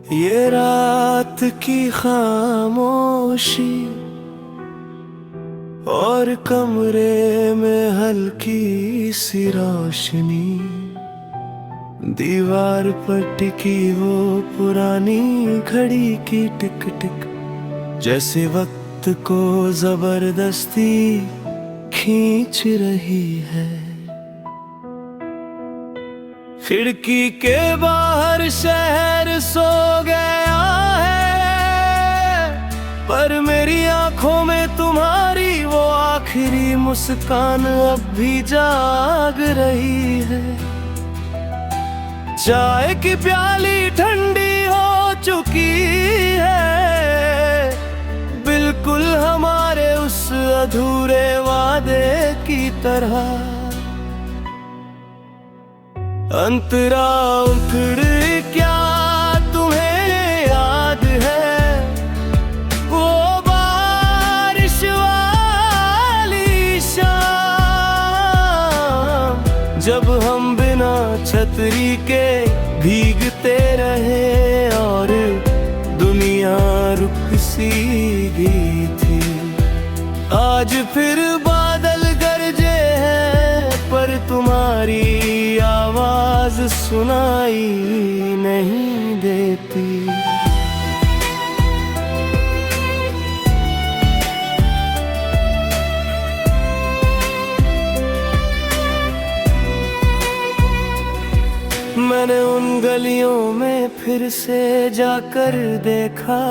ये रात की खामोशी और कमरे में हल्की सी रोशनी, दीवार पर टिकी वो पुरानी घड़ी की टिक टिक, जैसे वक्त को जबरदस्ती खींच रही है। खिड़की के बाहर शहर सो गया है, पर मेरी आंखों में तुम्हारी वो आखिरी मुस्कान अब भी जाग रही है। चाय की प्याली ठंडी हो चुकी है, बिल्कुल हमारे उस अधूरे वादे की तरह। अंतरा उखड़ क्या तुम्हें याद है, वो बारिश वाली शाम, जब हम बिना छतरी के भीगते रहे और दुनिया रुक सी गई थी। आज फिर बादल गरजे हैं, पर तुम्हारी आवाज सुनाई नहीं देती। मैंने उन गलियों में फिर से जाकर देखा,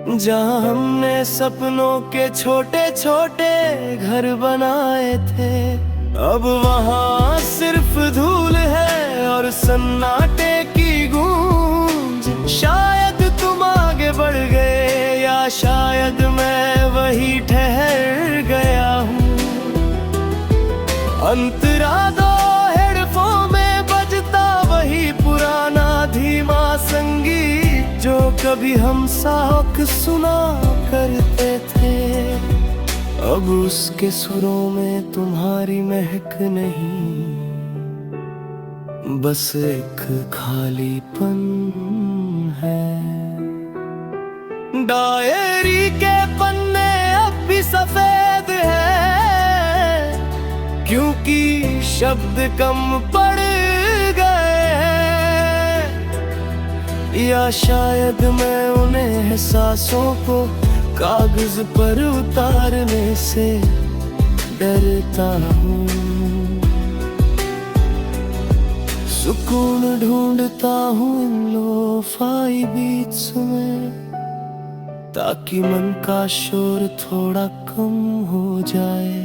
जहाँ हमने सपनों के छोटे छोटे घर बनाए थे। अब वहाँ सिर्फ धूल है और सन्नाटे की गूंज। शायद तुम आगे बढ़ गए, या शायद मैं वही ठहर गया हूँ। अंतरा दो हेडफोन में बजता वही पुराना धीमा संगीत, जो कभी हम साथ सुना करते थे। अब उसके सुरों में तुम्हारी महक नहीं, बस एक खालीपन है। डायरी के पन्ने अब भी सफेद है, क्योंकि शब्द कम पड़ गए हैं। या शायद मैं उन एहसासों को कागज पर उतारने से डरता हूँ। सुकून ढूंढता हूँ इन लोफाई बीट्स में, ताकि मन का शोर थोड़ा कम हो जाए।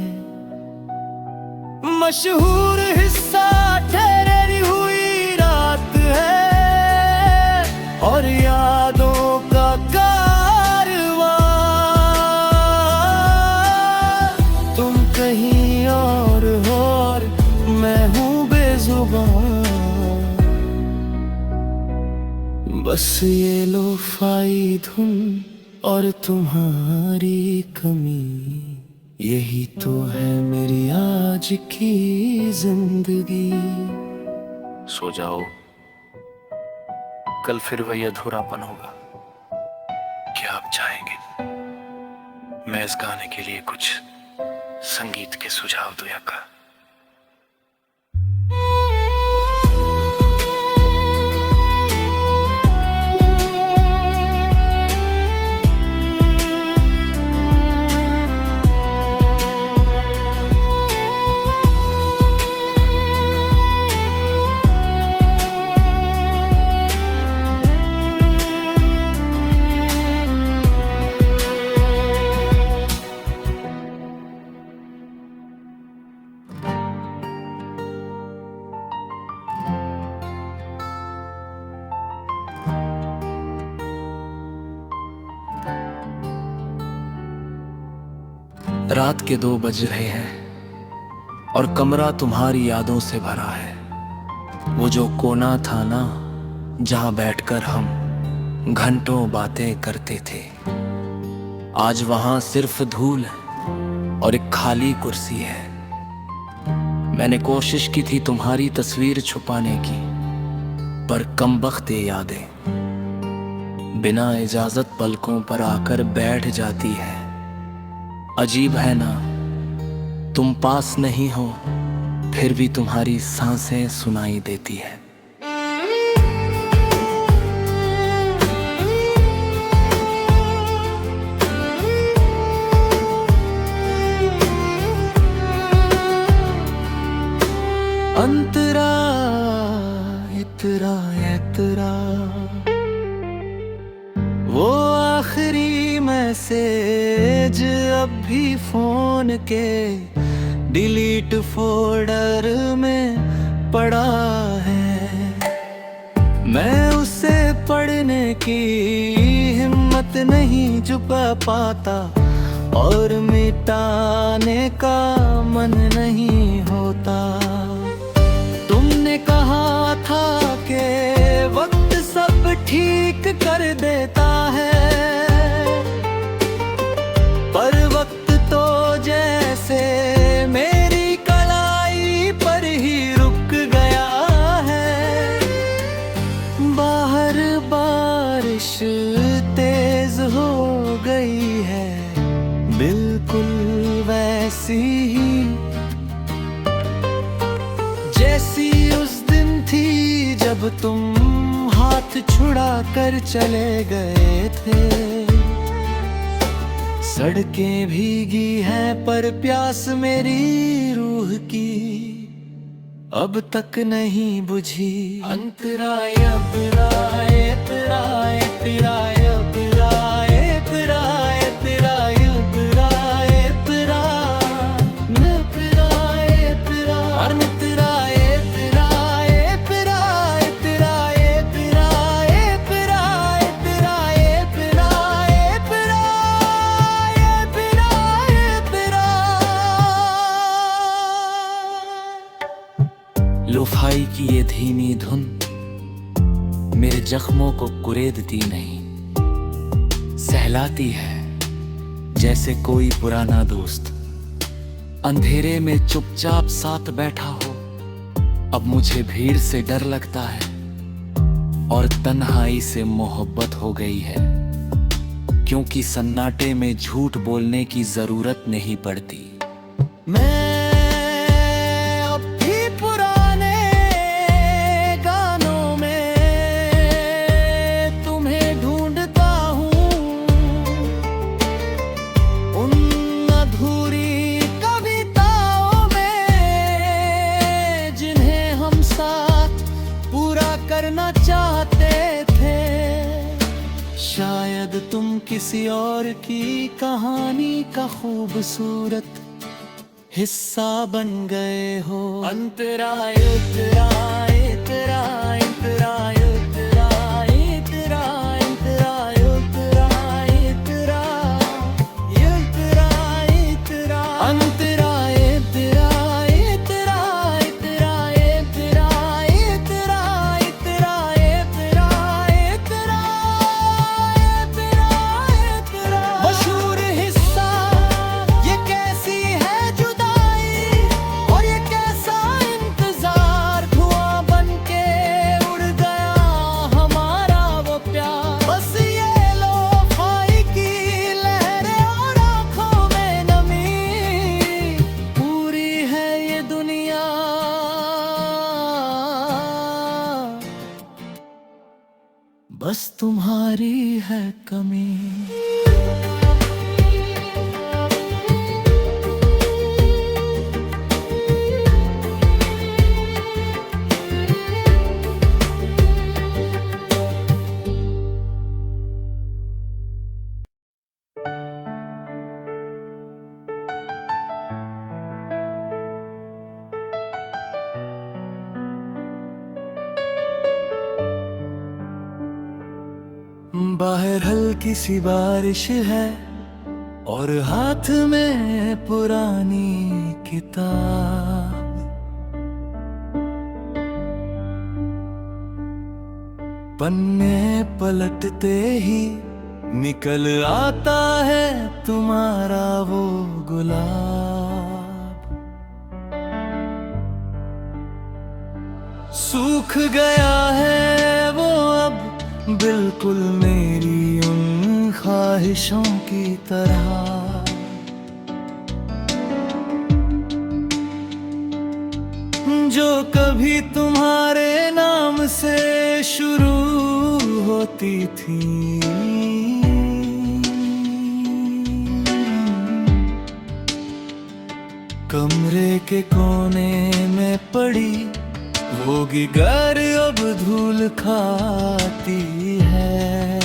मशहूर हिस्सा ठहरी हुई रात है, और यादों का कहीं और हो, और मैं हूँ बेजुबान। बस ये लोफाई धुन और तुम्हारी कमी, यही तो है मेरी आज की जिंदगी। सो जाओ, कल फिर वही अधूरापन होगा। क्या आप चाहेंगे मैं इस गाने के लिए कुछ संगीत के सुझाव दूं या का? रात के 2 बज रहे हैं और कमरा तुम्हारी यादों से भरा है। वो जो कोना था ना, जहां बैठकर हम घंटों बातें करते थे, आज वहां सिर्फ धूल और एक खाली कुर्सी है। मैंने कोशिश की थी तुम्हारी तस्वीर छुपाने की, पर कमबख्त ये यादें बिना इजाजत पलकों पर आकर बैठ जाती है। अजीब है ना, तुम पास नहीं हो फिर भी तुम्हारी सांसें सुनाई देती है। अंतरा इतरा इतरा, वो आखिरी मैसेज अब भी फोन के डिलीट फोल्डर में पड़ा है। मैं उसे पढ़ने की हिम्मत नहीं जुटा पाता और मिटाने का मन नहीं होता। तुमने कहा था कि वक्त सब ठीक कर देता है, पर वक्त तो जैसे मेरी कलाई पर ही रुक गया है। बाहर बारिश तेज हो गई है, बिल्कुल वैसी ही जैसी उस दिन थी जब तुम हाथ छुड़ा कर चले गए थे। सड़कें भीगी हैं पर प्यास मेरी रूह की अब तक नहीं बुझी। अंतराय अंतराय अंतराय अंतराय अंतराय अंतराय अंतराय अंतराय अंतराय अंतराय लोफाई की ये धीमी धुन मेरे जख्मों को कुरेदती नहीं, सहलाती है जैसे कोई पुराना दोस्त अंधेरे में चुपचाप साथ बैठा हो। अब मुझे भीड़ से डर लगता है और तन्हाई से मोहब्बत हो गई है, क्योंकि सन्नाटे में झूठ बोलने की जरूरत नहीं पड़ती। मैं अब भी पुराने गानों में तुम्हें ढूंढता हूँ, उन अधूरी कविताओं में जिन्हें हम साथ पूरा करना चाहते थे। शायद तुम किसी और की कहानी का खूबसूरत हिस्सा बन गए हो। अंतराय अंतराय अंतराय अंतराय अंतराय अंतराय अंतराय अंतराय अंतराय अंतराय मशहूर हिस्सा ये कैसी है जुदाई, और ये कैसा इंतजार, धुआं बन के उड़ गया हमारा वो प्यार। बस ये लोफाई की लहरें और आंखों में नमी, पूरी है ये दुनिया बस तुम्हारी है कमी। बाहर हल्की सी बारिश है और हाथ में पुरानी किताब। पन्ने पलटते ही निकल आता है तुम्हारा वो गुलाब। सूख गया है वो अब बिल्कुल मेरी उन ख्वाहिशों की तरह। जो कभी तुम्हारे नाम से शुरू होती थी, कमरे के कोने में पड़ी होगी घर अब धूल खाती है,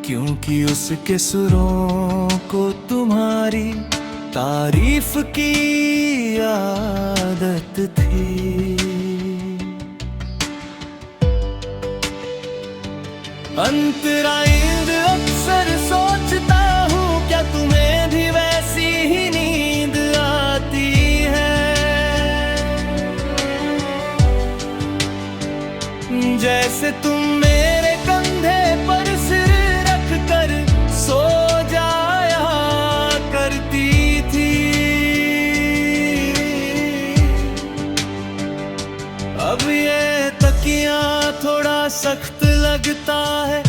क्योंकि उसके सुरों को तुम्हारी तारीफ की आदत थी। अंतराइंद अक्सर सोचता हूँ, क्या तुम्हें भी वैसी ही नींद आती है, जैसे तुम मेरे कंधे पर सिर रख कर सो जाया करती थी। अब ये तकिया थोड़ा सख्त लगता है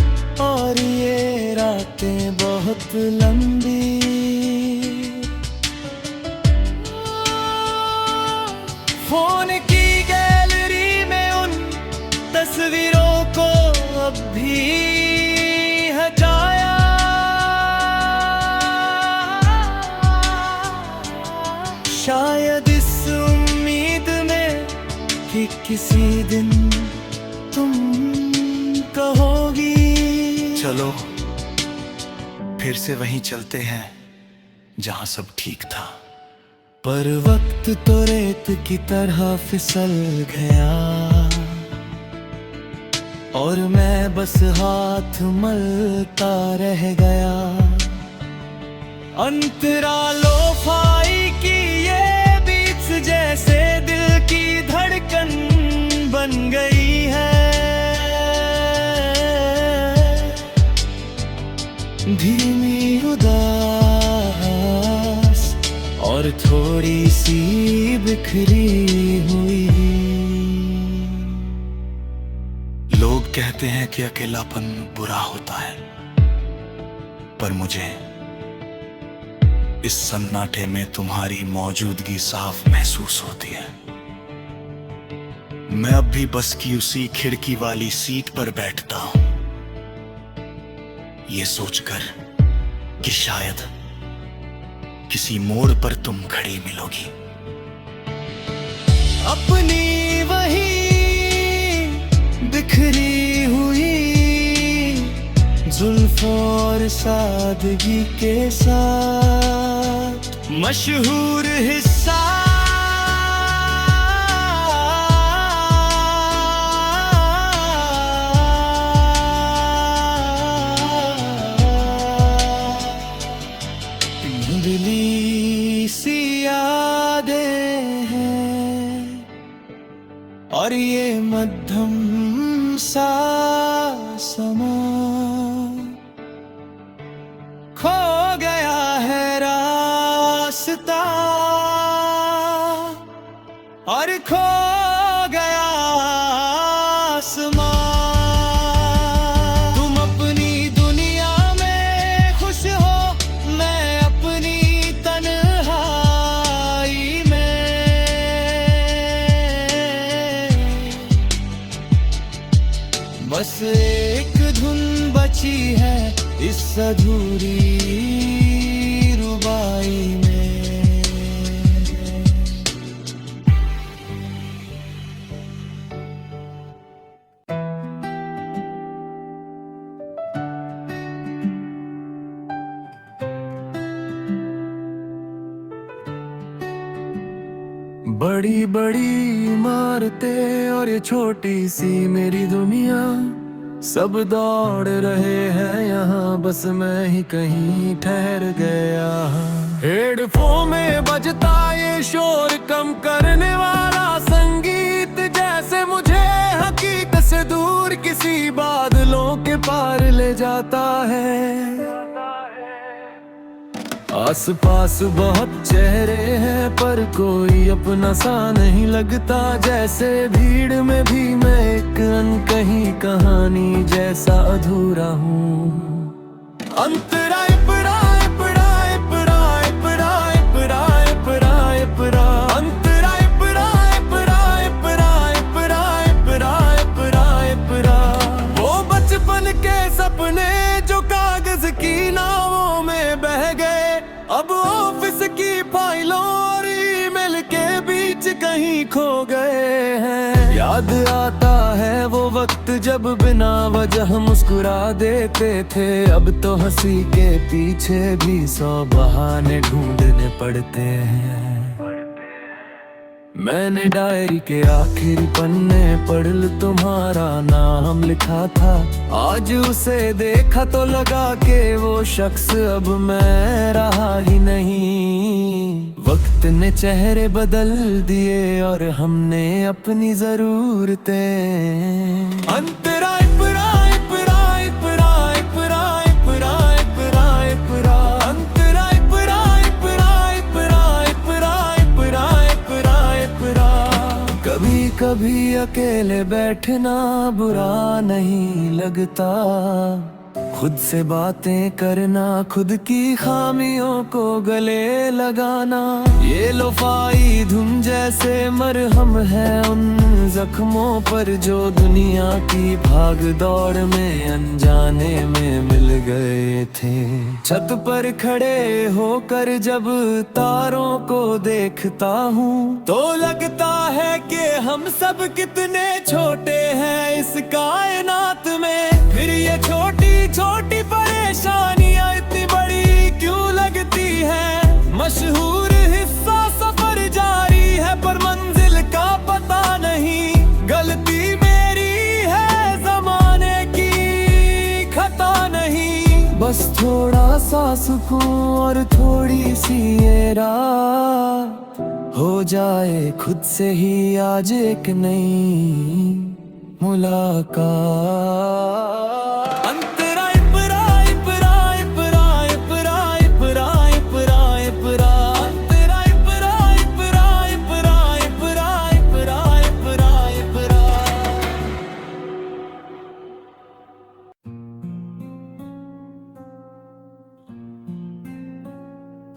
और ये रातें बहुत लंबी। फोन की गैलरी में उन तस्वीरों को अब भी हटाया, शायद इस उम्मीद में कि किसी दिन तुम कहोगी, चलो फिर से वहीं चलते हैं जहां सब ठीक था। पर वक्त तो रेत की तरह फिसल गया और मैं बस हाथ मलता रह गया। अंतरालों फाई की ये बीच जैसे दिल की धड़कन बन गई है, धीमी उदास और थोड़ी सी बिखरी हुई। लोग कहते हैं कि अकेलापन बुरा होता है, पर मुझे इस सन्नाटे में तुम्हारी मौजूदगी साफ महसूस होती है। मैं अब भी बस की उसी खिड़की वाली सीट पर बैठता हूं, ये सोचकर कि शायद किसी मोड़ पर तुम खड़ी मिलोगी, अपनी वही बिखरी हुई जुल्फों और सादगी के साथ। मशहूर हिस्सा धुंधली सी यादें हैं और ये मध्यम सा समा खो गया है रास्ता और खो गया आसमां। तुम अपनी दुनिया में खुश हो, मैं अपनी तन्हाई में। बस एक धुन बची है इस अधूरी रुबाई में। बड़ी बड़ी इमारतें और ये छोटी सी मेरी दुनिया, सब दौड़ रहे हैं यहाँ, बस मैं ही कहीं ठहर गया। हेडफोन में बजता ये शोर कम करने वाला संगीत, जैसे मुझे हकीकत से दूर किसी बादलों के पार ले जाता है। आस पास बहुत चेहरे हैं पर कोई अपना सा नहीं लगता। जैसे भीड़ में भी मैं एक अनकही कहानी जैसा अधूरा हूँ। अंतराय पराय पराय पराय पराय पराय पराय पराय अंतराय पराय पराय पराय पराय पराय पराय पराय। वो बचपन के सपने जो कागज की नावों में बह गए, अब ऑफिस की फाइलों और ईमेल के बीच कहीं खो गए हैं। याद आता है वो वक्त जब बिना वजह मुस्कुरा देते थे। अब तो हंसी के पीछे भी 100 बहाने ढूंढने पड़ते हैं। मैंने डायरी के आखिरी पन्ने पढ़ तुम्हारा नाम लिखा था। आज उसे देखा तो लगा कि वो शख्स अब मैं रहा ही नहीं। वक्त ने चेहरे बदल दिए और हमने अपनी जरूरतें। अंतराय पराय पराय पराय पराय पराय पराय पराय अंतराय पराय पराय पराय पराय पराय पराय पराय। कभी कभी अकेले बैठना बुरा नहीं लगता। खुद से बातें करना, खुद की खामियों को गले लगाना, ये लोफाई धुन जैसे मरहम है उन जख्मों पर जो दुनिया की भाग दौड़ में अनजाने में मिल गए थे। छत पर खड़े होकर जब तारों को देखता हूँ तो लगता है कि हम सब कितने छोटे हैं इस कायनात में। फिर ये छोटी छोटी परेशानियां इतनी बड़ी क्यों लगती है। मशहूर हिस्सा सफर जारी है पर मंजिल का पता नहीं। गलती मेरी है जमाने की खता नहीं। बस थोड़ा सा सुकून और थोड़ी सी ये रात हो जाए खुद से ही आज एक नई मुलाकात।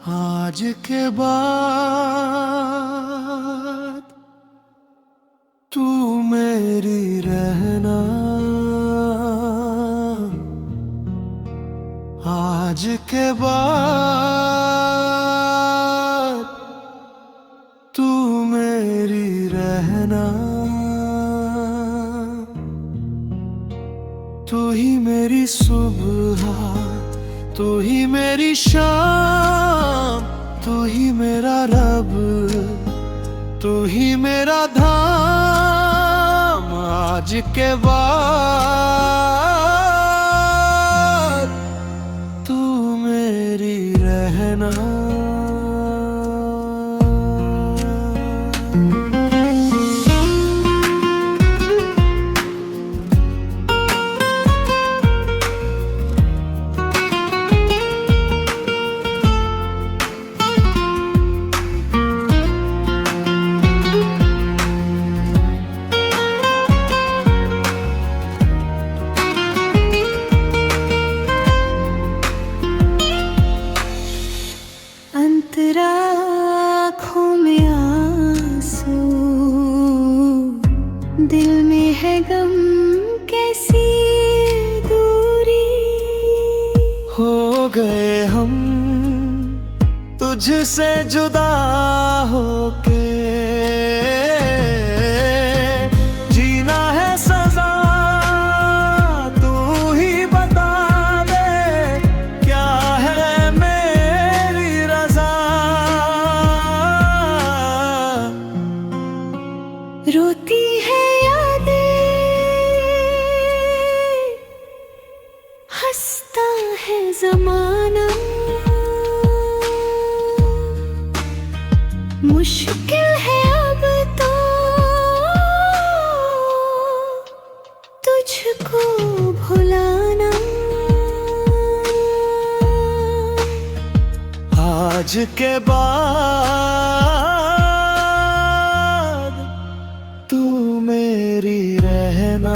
आज के बाद तू मेरी रहना। आज के बाद तू मेरी रहना। तू ही मेरी सुबह, तू ही मेरी शाम, तू ही मेरा रब, तू ही मेरा धाम। आज के बाद तू मेरी रहना। आँखों में आंसू, दिल में है गम, कैसी दूरी। हो गए हम तुझसे जुदा होके, जीना है सजा। तू ही बता दे क्या है मेरी रजा। रोती है यादें, हंसता है जमाना। मुश्किल है अब तो तुझको भुलाना। आज के बाद तू मेरी रहना।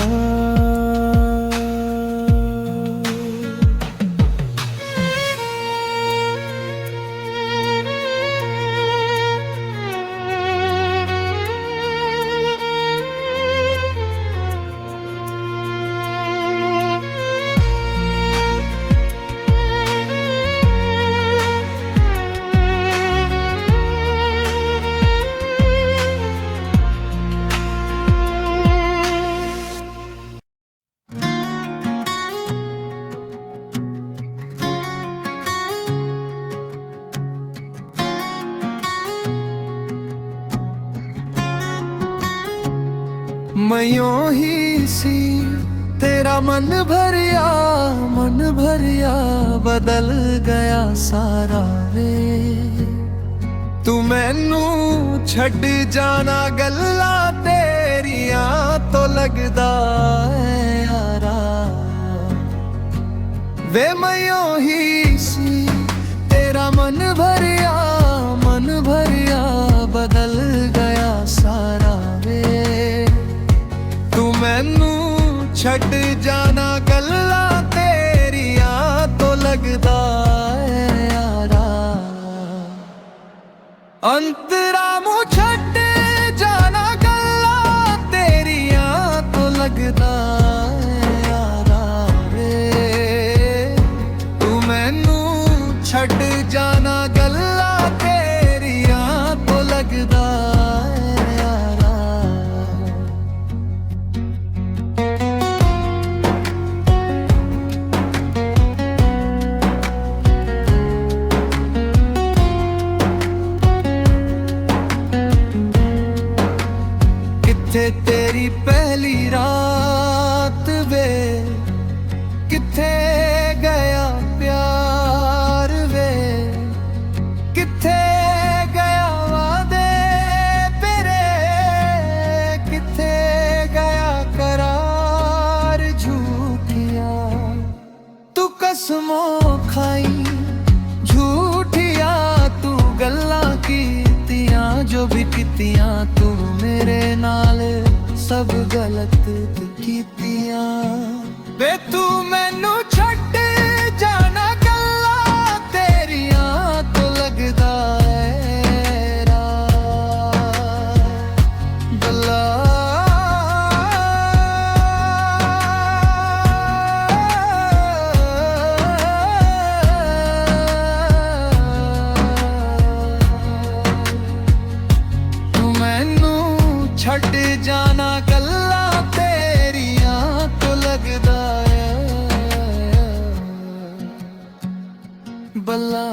मैं यूं ही सी तेरा मन भरिया बदल गया सारा वे। तू मैनू छड़ जाना गल्ला तेरिया तो लगदा है यारा वे। मैं यूं ही सी तेरा मन भरिया बदल गया सारा वे। तू मैनू छड़ जाना गल्ला तेरिया तो लगदा है यारा। अंतरा मुँह छड़ जाना गल्ला तेरिया तो लगदा है यारा वे। तू मैनू छड़ जाना गल्ला तेरिया तो लगदा है यारा। किथे तेरी पहली रात वे, किथे गया प्यार वे, किथे गया वादे तेरे, किथे गया करार झूठिया। तू कसमों खाई झूठिया, तू गल्ला कीतियां जो भी कीतियां तू मेरे नाल सब गलत कीतियां वे। तू मैनू छड़ जाना गल्ला तेरियां तो लगदा है गल्ला। तू मैनू छड़ जाना गल्ला तेरियां तो लगदा है बल्ला।